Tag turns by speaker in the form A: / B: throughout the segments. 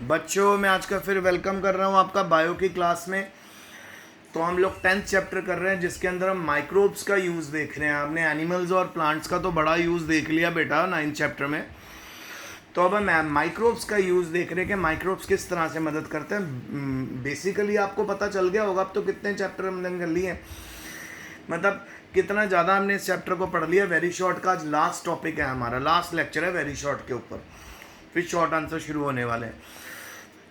A: बच्चों, मैं आज का फिर वेलकम कर रहा हूँ आपका बायो की क्लास में। तो हम लोग 10th चैप्टर कर रहे हैं जिसके अंदर हम माइक्रोब्स का यूज़ देख रहे हैं। आपने एनिमल्स और प्लांट्स का तो बड़ा यूज़ देख लिया बेटा 9th चैप्टर में। तो अब हम माइक्रोब्स का यूज़ देख रहे हैं कि माइक्रोब्स किस तरह से मदद करते हैं। बेसिकली आपको पता चल गया होगा अब तो कितने चैप्टर हमने कर लिए हैं, मतलब कितना ज़्यादा हमने इस चैप्टर को पढ़ लिया। वेरी शॉर्ट का आज लास्ट टॉपिक है, हमारा लास्ट लेक्चर है वेरी शॉर्ट के ऊपर, फिर शॉर्ट आंसर शुरू होने वाले हैं।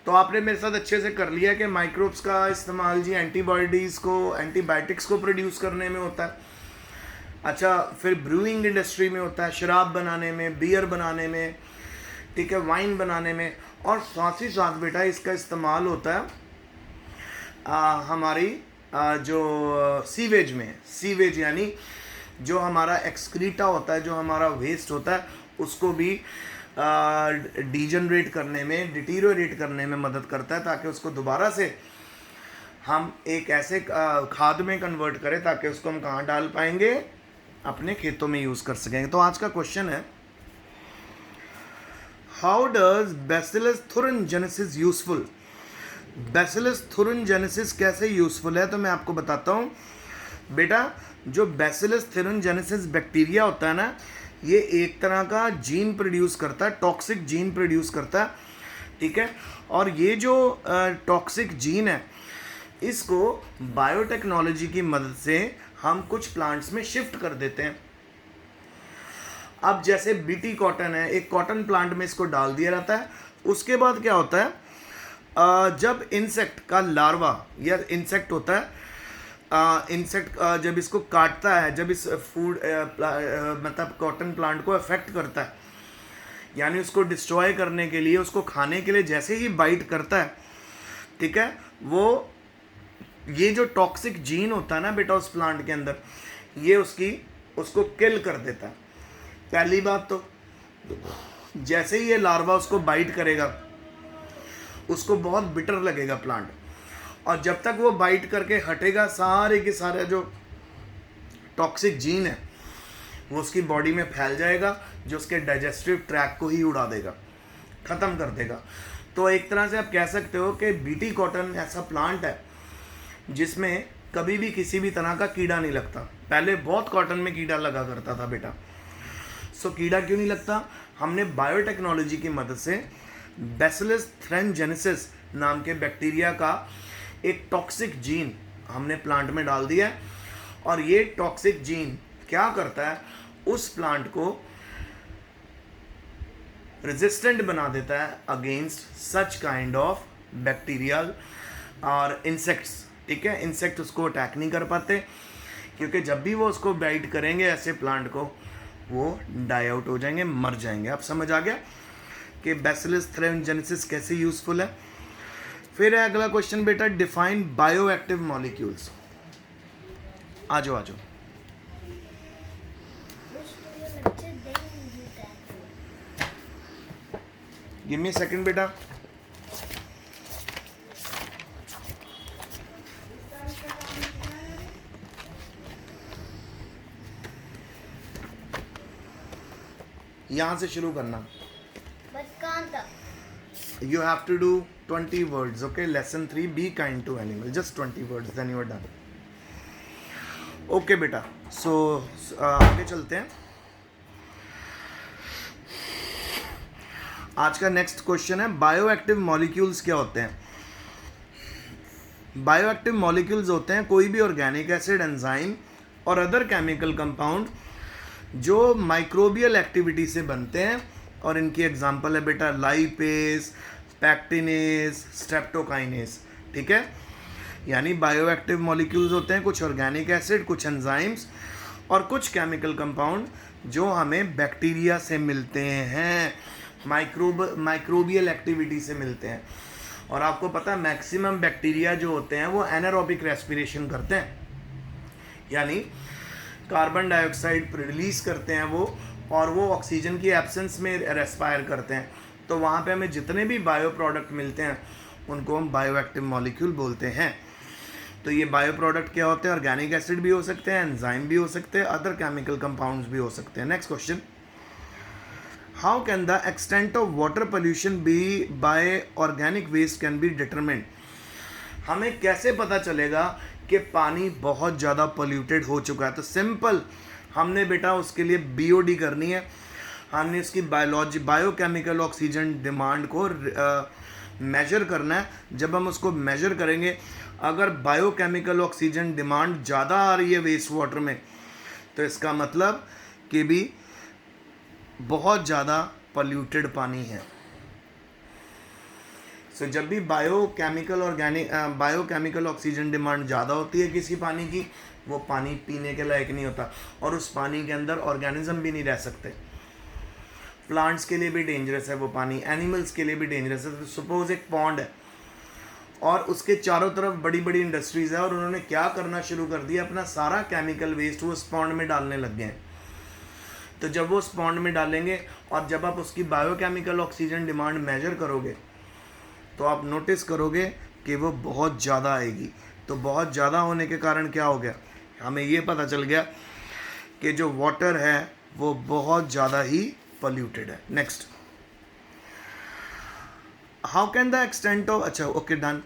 A: तो आपने मेरे साथ अच्छे से कर लिया कि माइक्रोब्स का इस्तेमाल जी एंटीबॉडीज़ को, एंटीबायोटिक्स को प्रोड्यूस करने में होता है। अच्छा, फिर ब्रूइंग इंडस्ट्री में होता है, शराब बनाने में, बियर बनाने में, ठीक है, वाइन बनाने में। और साथ ही साथ बेटा इसका इस्तेमाल होता है हमारी जो सीवेज में, सीवेज यानी जो हमारा एक्सक्रीटा होता है, जो हमारा वेस्ट होता है, उसको भी डीजनरेट करने में, डिटीरियोरेट करने में मदद करता है, ताकि उसको दोबारा से हम एक ऐसे खाद में कन्वर्ट करें ताकि उसको हम कहाँ डाल पाएंगे, अपने खेतों में यूज़ कर सकेंगे। तो आज का क्वेश्चन है, how does bacillus thuringiensis useful. Bacillus thuringiensis कैसे यूजफुल है, तो मैं आपको बताता हूँ बेटा। जो बैसिलस थुरिनजेनेसिस बैक्टीरिया होता है ना, ये एक तरह का जीन प्रोड्यूस करता है, टॉक्सिक जीन प्रोड्यूस करता है, ठीक है। और ये जो टॉक्सिक जीन है, इसको बायोटेक्नोलॉजी की मदद से हम कुछ प्लांट्स में शिफ्ट कर देते हैं। अब जैसे बीटी कॉटन है, एक कॉटन प्लांट में इसको डाल दिया जाता है। उसके बाद क्या होता है, जब इंसेक्ट का लार्वा या इंसेक्ट होता है, इंसेक्ट जब इसको काटता है, जब इस फूड मतलब कॉटन प्लांट को अफेक्ट करता है, यानी उसको डिस्ट्रॉय करने के लिए, उसको खाने के लिए जैसे ही बाइट करता है, ठीक है, वो ये जो टॉक्सिक जीन होता है ना बेटा उस प्लांट के अंदर, ये उसको किल कर देता है। पहली बात तो जैसे ही ये लार्वा उसको बाइट करेगा, उसको बहुत बिटर लगेगा प्लांट, और जब तक वो बाइट करके हटेगा, सारे के सारे जो टॉक्सिक जीन है वो उसकी बॉडी में फैल जाएगा, जो उसके डाइजेस्टिव ट्रैक को ही उड़ा देगा, ख़त्म कर देगा। तो एक तरह से आप कह सकते हो कि बीटी कॉटन ऐसा प्लांट है जिसमें कभी भी किसी भी तरह का कीड़ा नहीं लगता। पहले बहुत कॉटन में कीड़ा लगा करता था बेटा। सो कीड़ा क्यों नहीं लगता? हमने बायोटेक्नोलॉजी की मदद से बैसिलस थुरिनजेनेसिस नाम के बैक्टीरिया का एक टॉक्सिक जीन हमने प्लांट में डाल दिया है, और ये टॉक्सिक जीन क्या करता है, उस प्लांट को रेजिस्टेंट बना देता है against such kind of bacterial और इंसेक्ट्स, ठीक है। इंसेक्ट उसको अटैक नहीं कर पाते, क्योंकि जब भी वो उसको बाइट करेंगे ऐसे प्लांट को, वो डाई आउट हो जाएंगे, मर जाएंगे। अब समझ आ गया कि बैसिलस थुरिनजेनेसिस कैसे यूजफुल है। फिर है अगला क्वेश्चन बेटा, डिफाइन बायो एक्टिव मॉलिक्यूल्स। आ जाओ। गिव मी सेकंड बेटा। यहां से शुरू करना। You have to do 20 words, okay? Lesson 3, be kind to animal. Just 20 words, then you are done. Okay बेटा, so आगे चलते हैं। आज का नेक्स्ट क्वेश्चन है, बायोएक्टिव मॉलिक्यूल्स क्या होते हैं? बायोएक्टिव मॉलिक्यूल्स होते हैं कोई भी ऑर्गेनिक एसिड, एंजाइम और अदर केमिकल कंपाउंड जो माइक्रोबियल एक्टिविटी से बनते हैं, और इनकी एग्जांपल है बेटा लाइपेज, पैक्टिनेज, स्ट्रेप्टोकाइनेज, ठीक है। यानी बायोएक्टिव मॉलिक्यूल्स होते हैं कुछ ऑर्गेनिक एसिड, कुछ एंजाइम्स और कुछ केमिकल कंपाउंड जो हमें बैक्टीरिया से मिलते हैं, माइक्रोबियल एक्टिविटी से मिलते हैं। और आपको पता है मैक्सिमम बैक्टीरिया जो होते हैं वो एनारोबिक रेस्पिरेशन करते हैं, यानी कार्बन डाइऑक्साइड रिलीज़ करते हैं वो, और वो ऑक्सीजन की एब्सेंस में रेस्पायर करते हैं। तो वहाँ पे हमें जितने भी बायो प्रोडक्ट मिलते हैं उनको हम बायोएक्टिव मॉलिक्यूल बोलते हैं। तो ये बायो प्रोडक्ट क्या होते हैं? ऑर्गेनिक एसिड भी हो सकते हैं, एंजाइम भी हो सकते हैं, अदर केमिकल कंपाउंड्स भी हो सकते हैं। Next question, how can the extent of water pollution be by organic waste can be determined. हमें कैसे पता चलेगा कि पानी बहुत ज़्यादा पोल्यूटेड हो चुका है? तो सिंपल, हमने बेटा उसके लिए बीओडी करनी है, हमने इसकी बायोकेमिकल ऑक्सीजन डिमांड को मेजर करना है। जब हम उसको मेजर करेंगे, अगर बायोकेमिकल ऑक्सीजन डिमांड ज़्यादा आ रही है वेस्ट वाटर में, तो इसका मतलब कि भी बहुत ज़्यादा पोल्यूटेड पानी है। सो जब भी बायोकेमिकल ऑक्सीजन डिमांड ज़्यादा होती है किसी पानी की, वो पानी पीने के लायक नहीं होता और उस पानी के अंदर ऑर्गेनिज्म भी नहीं रह सकते। प्लांट्स के लिए भी डेंजरस है वो पानी, एनिमल्स के लिए भी डेंजरस है। तो सपोज एक पॉन्ड है और उसके चारों तरफ बड़ी बड़ी इंडस्ट्रीज़ है और उन्होंने क्या करना शुरू कर दिया, अपना सारा केमिकल वेस्ट वो उस पॉन्ड में डालने लग गए हैं। तो जब वो उस पॉन्ड में डालेंगे और जब आप उसकी बायोकेमिकल ऑक्सीजन डिमांड मेजर करोगे, तो आप नोटिस करोगे कि वो बहुत ज़्यादा आएगी। तो बहुत ज़्यादा होने के कारण क्या हो गया, हमें ये पता चल गया कि जो वाटर है वो बहुत ज़्यादा ही पोल्यूटेड है। Next, how can the extent of, अच्छा okay done,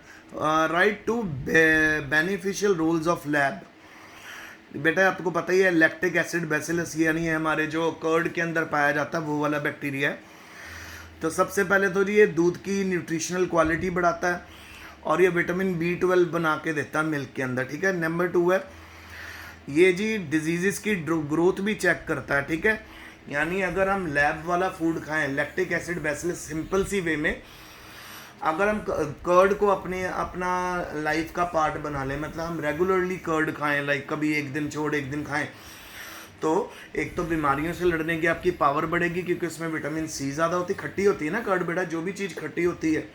A: write two beneficial roles of lab. बेटा आपको पता ही है, लैक्टिक एसिड बैसिलस यानी हमारे जो कर्ड के अंदर पाया जाता है वो वाला बैक्टीरिया है। तो सबसे पहले तो ये दूध की न्यूट्रिशनल क्वालिटी बढ़ाता है और ये विटामिन B12 बना के देता है मिल्क के अंदर, ठीक है। नंबर 2 है ये जी डिजीज़ की ग्रोथ भी चेक करता है, ठीक है। यानी अगर हम लैब वाला फूड खाएं, लैक्टिक एसिड बैसिलस, सिंपल सी वे में अगर हम कर्ड को अपना लाइफ का पार्ट बना लें, मतलब हम रेगुलरली कर्ड खाएं, लाइक कभी एक दिन छोड़ एक दिन खाएं, तो एक तो बीमारियों से लड़ने की आपकी पावर बढ़ेगी क्योंकि उसमें विटामिन C ज़्यादा होती है, खट्टी होती है ना कर्ड बेटा, जो भी चीज़ खट्टी होती है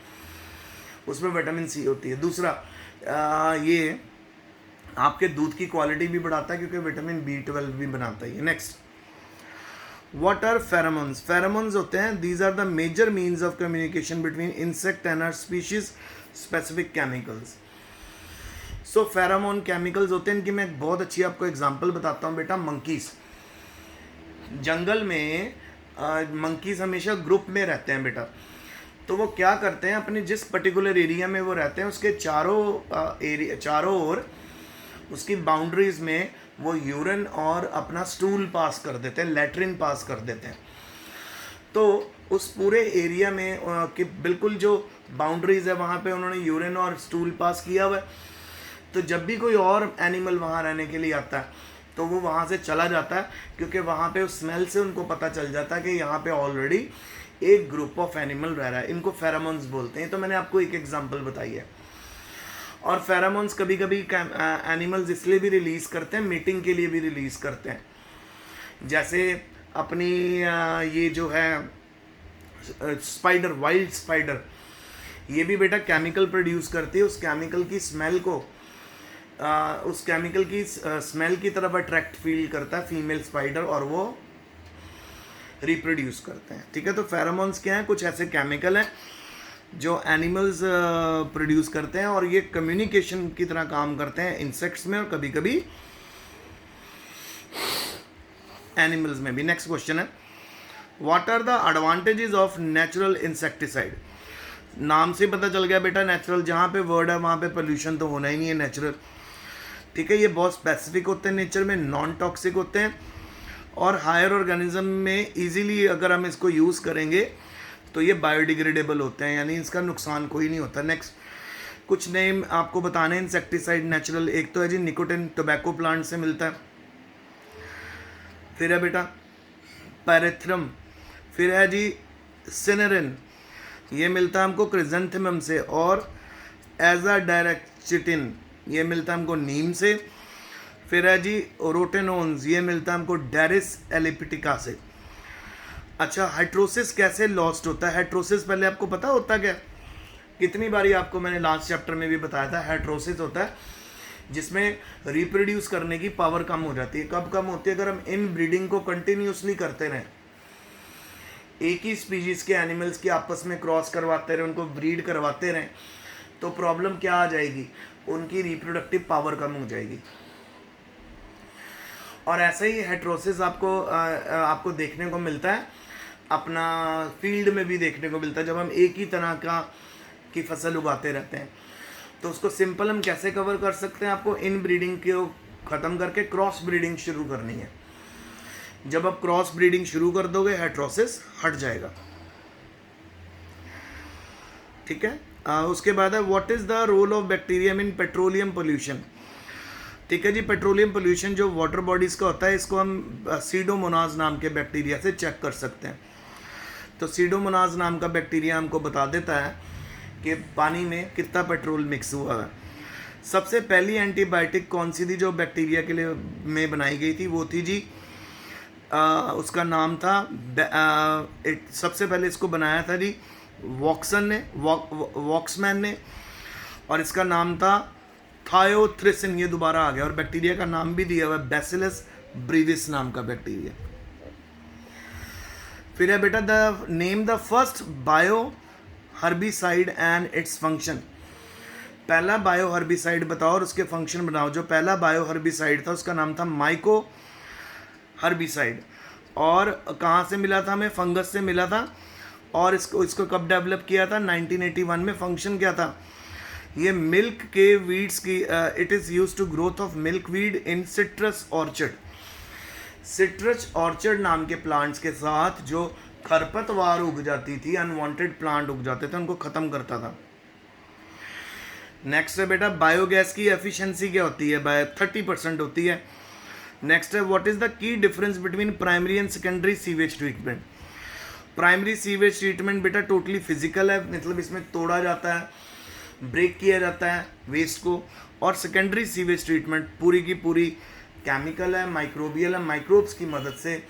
A: उसमें विटामिन C होती है। दूसरा ये आपके दूध की क्वालिटी भी बढ़ाता है क्योंकि विटामिन B12 भी बनाता है। Next, what are pheromones. Pheromones होते हैं, these are the major means of communication between insect and are species specific chemicals. So pheromone chemicals होते हैं, इनकी मैं एक बहुत अच्छी आपको एग्जांपल बताता हूँ बेटा। मंकीज, जंगल में मंकीज हमेशा ग्रुप में रहते हैं बेटा। तो वो क्या करते हैं, अपने जिस पर्टिकुलर एरिया में वो रहते हैं उसके चारों ओर उसकी बाउंड्रीज में वो यूरिन और अपना स्टूल पास कर देते हैं, लैट्रिन पास कर देते हैं। तो उस पूरे एरिया में कि बिल्कुल जो बाउंड्रीज है वहाँ पे उन्होंने यूरिन और स्टूल पास किया हुआ है। तो जब भी कोई और एनिमल वहाँ रहने के लिए आता है तो वो वहाँ से चला जाता है क्योंकि वहाँ पे उस स्मेल से उनको पता चल जाता है कि यहाँ पे ऑलरेडी एक ग्रुप ऑफ एनिमल रह रहा है। इनको फेरोमोन्स बोलते हैं। तो मैंने आपको एक एग्जांपल बताई है। और फेरोमोन्स कभी कभी एनिमल्स इसलिए भी रिलीज़ करते हैं, मीटिंग के लिए भी रिलीज़ करते हैं। जैसे अपनी ये जो है स्पाइडर, वाइल्ड स्पाइडर, ये भी बेटा केमिकल प्रोड्यूस करती है। उस केमिकल की स्मेल को उस केमिकल की स्मेल की तरफ अट्रैक्ट फील करता है फीमेल स्पाइडर और वो रिप्रोड्यूस करते हैं, ठीक है। तो फेरोमोन्स क्या हैं, कुछ ऐसे केमिकल हैं जो एनिमल्स प्रोड्यूस करते हैं और ये कम्युनिकेशन की तरह काम करते हैं इंसेक्ट्स में और कभी कभी एनिमल्स में भी। नेक्स्ट क्वेश्चन है, what are the advantages of natural insecticide. नाम से पता चल गया बेटा, नेचुरल जहाँ पे वर्ड है वहाँ पे पोल्यूशन तो होना ही नहीं है, नेचुरल, ठीक है। ये बहुत स्पेसिफिक होते हैं नेचर में, नॉन टॉक्सिक होते हैं और हायर ऑर्गेनिज्म में इजीली अगर हम इसको यूज़ करेंगे तो ये बायोडिग्रेडेबल होते हैं, यानी इसका नुकसान कोई नहीं होता। नेक्स्ट, कुछ नेम आपको बताने हैं इंसेक्टिसाइड नेचुरल। एक तो है जी निकोटिन, टोबैको प्लांट से मिलता है। फिर है बेटा पैरेथ्रम। फिर है जी सिनेरिन, ये मिलता है हमको क्रिजेंथेमम से। और एजा डायरेक्चिटिन, ये मिलता है हमको नीम से। फिर है जी रोटेनोन्स, ये मिलता है हमको डेरिस एलिपिटिका से। अच्छा, हाइड्रोसिस कैसे लॉस्ट होता है। हाइड्रोसिस पहले आपको पता होता क्या, कितनी बारी आपको मैंने लास्ट चैप्टर में भी बताया था। हाइड्रोसिस होता है जिसमें रिप्रोड्यूस करने की पावर कम हो जाती है। कब कम होती है, अगर हम इन ब्रीडिंग को कंटिन्यूसली करते रहें, एक ही स्पीशीज़ के एनिमल्स की आपस में क्रॉस करवाते रहें, उनको ब्रीड करवाते रहें, तो प्रॉब्लम क्या आ जाएगी, उनकी रिप्रोडक्टिव पावर कम हो जाएगी। और ऐसा ही हेट्रोसिस आपको देखने को मिलता है अपना फील्ड में भी देखने को मिलता है, जब हम एक ही तरह की फसल उगाते रहते हैं। तो उसको सिंपल हम कैसे कवर कर सकते हैं, आपको इन ब्रीडिंग को ख़त्म करके क्रॉस ब्रीडिंग शुरू करनी है। जब आप क्रॉस ब्रीडिंग शुरू कर दोगे हेटेरोसिस हट जाएगा, ठीक है। उसके बाद है what is the role of bacterium in petroleum pollution. ठीक है जी, पेट्रोलियम पोल्यूशन जो वाटर बॉडीज़ का होता है, इसको हम सीडोमोनाज नाम के बैक्टीरिया से चेक कर सकते हैं। तो सीडोमोनाज नाम का बैक्टीरिया हमको बता देता है कि पानी में कितना पेट्रोल मिक्स हुआ है। सबसे पहली एंटीबायोटिक कौन सी थी जो बैक्टीरिया के लिए में बनाई गई थी, वो थी जी उसका नाम था सबसे पहले इसको बनाया था जी वॉक्सन ने, वॉक्समैन ने, और इसका नाम था थायोथ्रिसिन। ये दोबारा आ गया, और बैक्टीरिया का नाम भी दिया हुआ है बैसिलस ब्रीविस नाम का बैक्टीरिया। फिर है बेटा the name the first bio herbicide and its function. पहला बायो हर्बिसाइड बताओ और उसके फंक्शन बनाओ। जो पहला बायो हर्बिसाइड था उसका नाम था माइको हर्बिसाइड, और कहाँ से मिला था हमें, फंगस से मिला था। और इसको कब डेवलप किया था, 1981 में। फंक्शन क्या था, ये मिल्क के वीड्स की it is use to growth of milk weed in citrus orchard. Citrus orchard नाम के प्लांट्स के साथ जो खरपतवार उग जाती थी, अनवांटेड प्लांट उग जाते थे, उनको ख़त्म करता था। नेक्स्ट है बेटा बायोगैस की एफिशिएंसी क्या होती है, 30% होती है। नेक्स्ट है what is the key difference between primary and secondary sewage treatment. Primary sewage treatment बेटा टोटली फिजिकल है, मतलब इसमें तोड़ा जाता है, ब्रेक किया जाता है वेस्ट को। और सेकेंडरी सीवेज ट्रीटमेंट पूरी की पूरी केमिकल है, माइक्रोबियल है। माइक्रोब्स की मदद से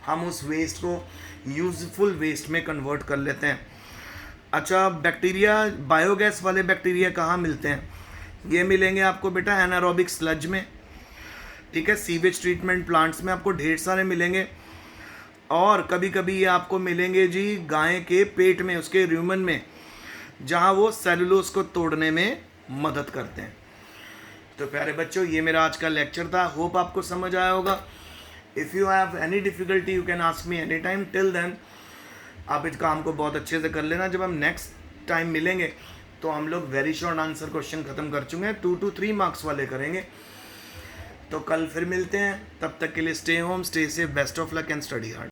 A: हम उस वेस्ट को यूजफुल वेस्ट में कन्वर्ट कर लेते हैं। अच्छा, बैक्टीरिया, बायोगैस वाले बैक्टीरिया कहाँ मिलते हैं, ये मिलेंगे आपको बेटा एनारोबिक स्लज में, ठीक है। सीवेज ट्रीटमेंट प्लांट्स में आपको ढेर सारे मिलेंगे, और कभी कभी ये आपको मिलेंगे जी गाय के पेट में, उसके र्यूमन में, जहाँ वो सेलुलोज को तोड़ने में मदद करते हैं। तो प्यारे बच्चों, ये मेरा आज का लेक्चर था, होप आपको समझ आया होगा। If you have any difficulty you can ask me any time. Till then आप इस काम को बहुत अच्छे से कर लेना। जब हम नेक्स्ट टाइम मिलेंगे तो हम लोग वेरी शॉर्ट आंसर क्वेश्चन ख़त्म कर चुके हैं, 2 to 3 मार्क्स वाले करेंगे। तो कल फिर मिलते हैं, तब तक के लिए stay home, stay safe, best of luck and study hard.